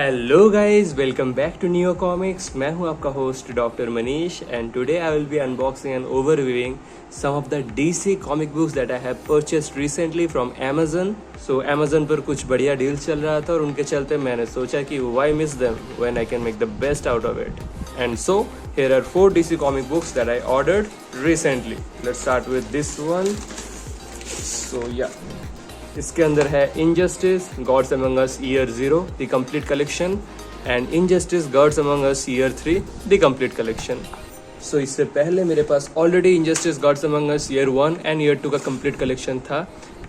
Hello guys, welcome back to new comics. मैं हूं आपका host doctor Manish and today I will be unboxing and overviewing some of the DC comic books that I have purchased recently from Amazon. So Amazon पर कुछ बढ़िया deal चल रहा था और उनके चलते मैंने सोचा कि why miss them when I can make the best out of it. And so here are 4 DC comic books that I ordered recently. Let's start with this one. So yeah इसके अंदर है Injustice gods among us year 0 the complete collection and Injustice gods among us year 3 the complete collection. So इससे पहले मेरे पास already Injustice gods among us year 1 and year 2 का complete collection था।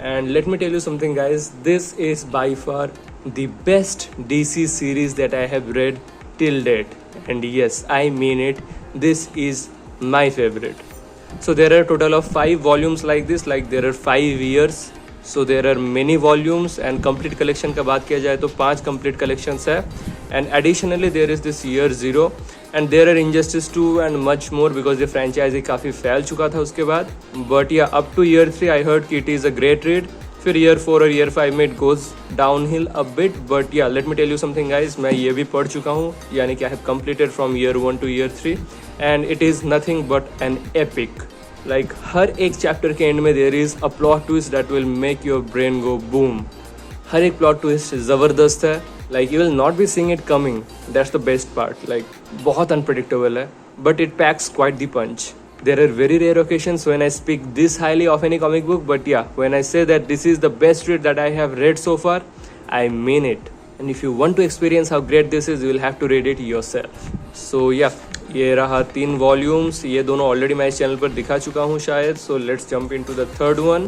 And let me tell you something guys, this is by far the best DC series that I have read till date and yes, I mean it, this is my favorite. So there are total of 5 volumes like this, like there are 5 years. So there are many volumes and complete collection का बात किया जाए तो 5 complete collections है and additionally there is this year 0 and there are injustice 2 and much more because ये franchise काफ़ी फैल चुका था उसके बाद। But yeah, up to year 3 I heard कि it is a great read। फिर year 4 और year 5 में it goes downhill a bit, but yeah, let me tell you something guys, मैं ये भी पढ़ चुका हूँ, यानी कि I have completed from year 1 to year 3 and it is nothing but an epic। Like हर एक चैप्टर के एंड में there is a plot twist that will make your brain go boom. हर एक प्लॉट ट्विस्ट ज़बरदस्त है, like you will not be seeing it coming, that's the best part. Like बहुत unpredictable है but it packs quite the punch. There are very rare occasions when I speak this highly of any comic book, but yeah when I say that this is the best read that I have read so far, I mean it. And if you want to experience how great this is, you will have to read it yourself. So yeah ये रहा 3 volumes, ये दोनों already मैं इस channel पर दिखा चुका हूँ शायद। So let's jump into the third one.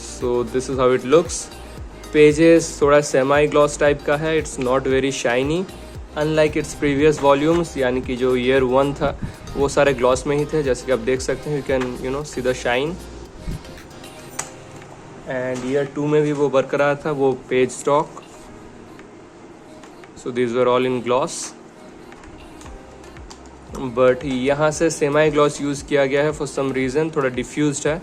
So this is how it looks. Pages थोड़ा सेमाई ग्लॉस टाइप का है, it's not very shiny unlike its previous volumes, यानी कि जो ईयर 1 था वो सारे ग्लॉस में ही थे, जैसे कि आप देख सकते हैं। You can see the shine. And year 2 में भी वो बरकरार था, वो page stock. So these were all in gloss, but यहाँ से सेमाई ग्लॉस यूज़ किया गया है फॉर सम रीज़न, थोड़ा डिफ्यूज्ड है।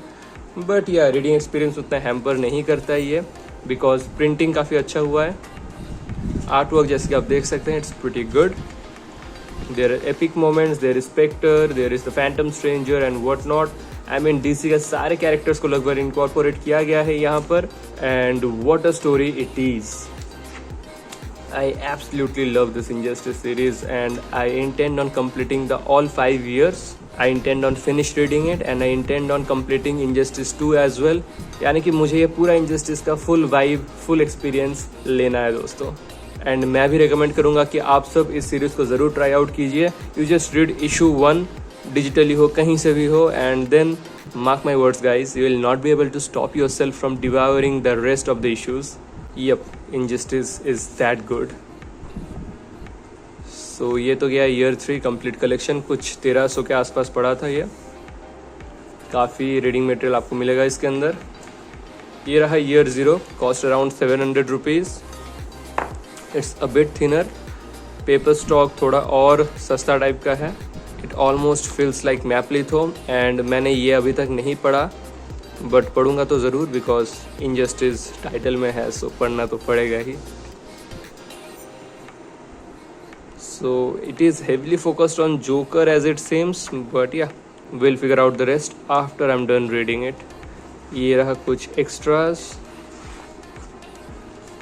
बट या रीडिंग एक्सपीरियंस उतना हैम्पर नहीं करता है ये, बिकॉज प्रिंटिंग काफ़ी अच्छा हुआ है। आर्ट वर्क जैसे कि आप देख सकते हैं, it's pretty good. There are epic moments, there is Spectre, there is the Phantom Stranger and what not. I mean DC के सारे कैरेक्टर्स को लगभग इनकॉर्पोरेट किया गया है यहाँ पर। And what a story it is. I absolutely love this Injustice series and I intend on completing the all 5 years. I intend on finish reading it and I intend on completing Injustice 2 as well. यानी कि मुझे ये पूरा Injustice का full vibe, full experience लेना है दोस्तों। And मैं भी रिकमेंड करूँगा कि आप सब इस सीरीज़ को ज़रूर ट्राई आउट कीजिए। You just read issue 1, digitally हो, कहीं से भी हो, and then mark my words guys, you will not be able to stop yourself from devouring the rest of the issues. Yep, Injustice is that good. So ये तो गया year 3 complete collection, कुछ 1300 के आसपास पड़ा था ये। काफ़ी रीडिंग मटेरियल आपको मिलेगा इसके अंदर। ये रहा year 0, cost around 700 rupees. It's a bit thinner, paper stock थोड़ा और सस्ता टाइप का है। It almost feels like maplitho and मैंने ये अभी तक नहीं पढ़ा, बट पढ़ूंगा तो ज़रूर बिकॉज इनजस्टिस टाइटल में है, सो पढ़ना तो पड़ेगा ही। So it is heavily focused on Joker as it seems, but yeah will figure out the rest after I am done reading it. ये रहा कुछ एक्स्ट्रास।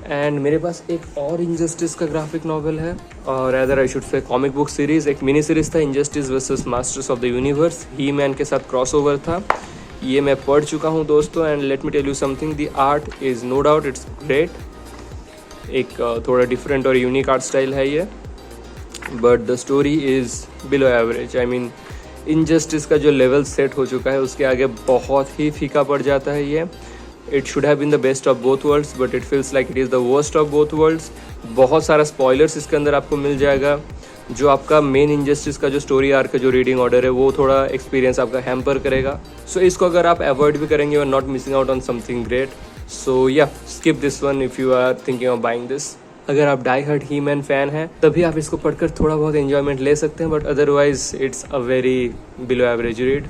एंड मेरे पास एक और इनजस्टिस का ग्राफिक नॉवल है, और other I should say comic book series. एक मिनी सीरीज़ था, injustice versus masters of the universe, he man के साथ क्रॉसओवर था। ये मैं पढ़ चुका हूँ दोस्तों। And let me tell you something, the art is no doubt it's great. एक थोड़ा डिफरेंट और यूनिक आर्ट स्टाइल है ये, but the story is below average. I mean Injustice का जो लेवल सेट हो चुका है उसके आगे बहुत ही फीका पड़ जाता है ये। It should have been the best of both worlds, but it feels like it is the worst of both worlds. बहुत सारा स्पॉयलर्स इसके अंदर आपको मिल जाएगा। जो आपका मेन इनजस्टिस का जो स्टोरी आर्क का जो रीडिंग ऑर्डर है वो थोड़ा एक्सपीरियंस आपका हैम्पर करेगा। सो इसको अगर आप अवॉइड भी करेंगे, you are not missing out on something great. So yeah skip this one if you are thinking of buying this. अगर आप die hard He-Man fan हैं तभी आप इसको पढ़कर थोड़ा बहुत एंजॉयमेंट ले सकते हैं, but otherwise it's a very below average read.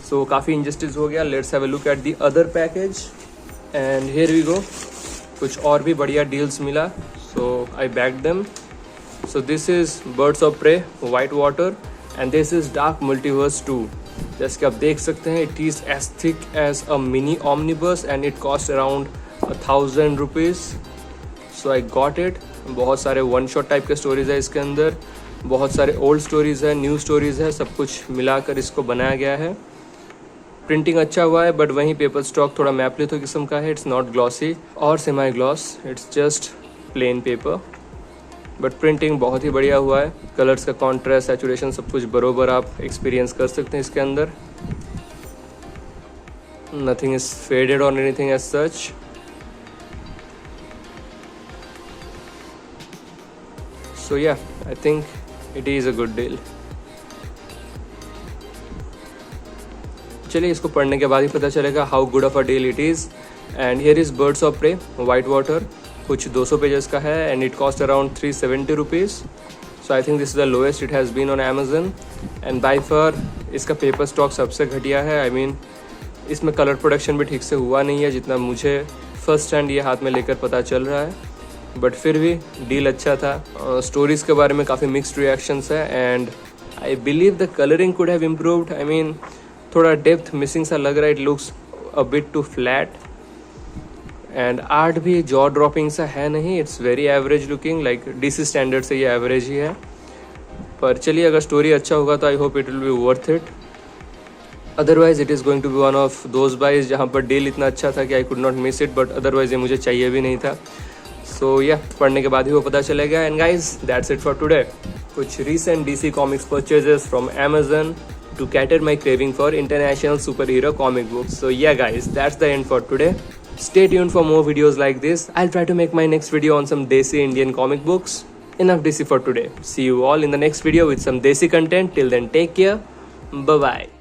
So काफ़ी इनजस्टिस हो गया। Let's have a look at the other package and here we go. कुछ और भी बढ़िया डील्स मिला। so I bagged them. So this is Birds of Prey White Water and this is Dark Multiverse 2. जैसे कि आप देख सकते हैं it is as thick as a mini omnibus and it cost around 1,000 rupees. So I got it. बहुत सारे one shot type के stories है इसके अंदर, बहुत सारे ओल्ड स्टोरीज है, न्यू स्टोरीज है, सब कुछ मिलाकर इसको बनाया गया है. प्रिंटिंग अच्छा हुआ है बट वहीं पेपर स्टॉक थोड़ा मैपलिथो किस्म का है. इट्स नॉट ग्लॉसी और semi gloss, it's just plain paper but printing बहुत ही बढ़िया हुआ है. कलर्स का कॉन्ट्रास्ट, सैचुरेशन सब कुछ बरोबर आप एक्सपीरियंस कर सकते हैं इसके अंदर. नथिंग इज फेडेड और anything as such. So yeah, I think it is a good deal. चलिए इसको पढ़ने के बाद ही पता चलेगा how good of a deal it is. And here is Birds of Prey White Water, कुछ 200 पेजेस का है and it cost around 370 rupees. So I think this is the lowest it has been on Amazon. And by far इसका paper stock सबसे घटिया है. I mean इसमें colour production भी ठीक से हुआ नहीं है जितना मुझे फर्स्ट हैंड ये हाथ में लेकर पता चल रहा है. बट फिर भी डील अच्छा था. स्टोरीज़ के बारे में काफ़ी मिक्स्ड रिएक्शंस है and I believe the colouring could have improved. I mean थोड़ा डेप्थ मिसिंग सा लग रहा है. It looks a bit too flat and art भी जॉ ड्रॉपिंग सा है नहीं. It's very average looking, like DC standard से ये एवरेज ही है. पर चलिए अगर स्टोरी अच्छा होगा तो I hope it will be worth it. Otherwise it is going to be one of those buys जहाँ पर डील इतना अच्छा था कि I could not miss it. But otherwise ये मुझे चाहिए भी नहीं था. सो या पढ़ने के बाद ही वो पता चलेगा. And guys that's it for today. कुछ recent DC comics purchases from Amazon to cater my craving for international superhero comic books. So yeah guys, that's the end for today. Stay tuned for more videos like this. I'll try to make my next video on some Desi Indian comic books. Enough Desi for today. See you all in the next video with some Desi content. Till then, take care. Bye bye.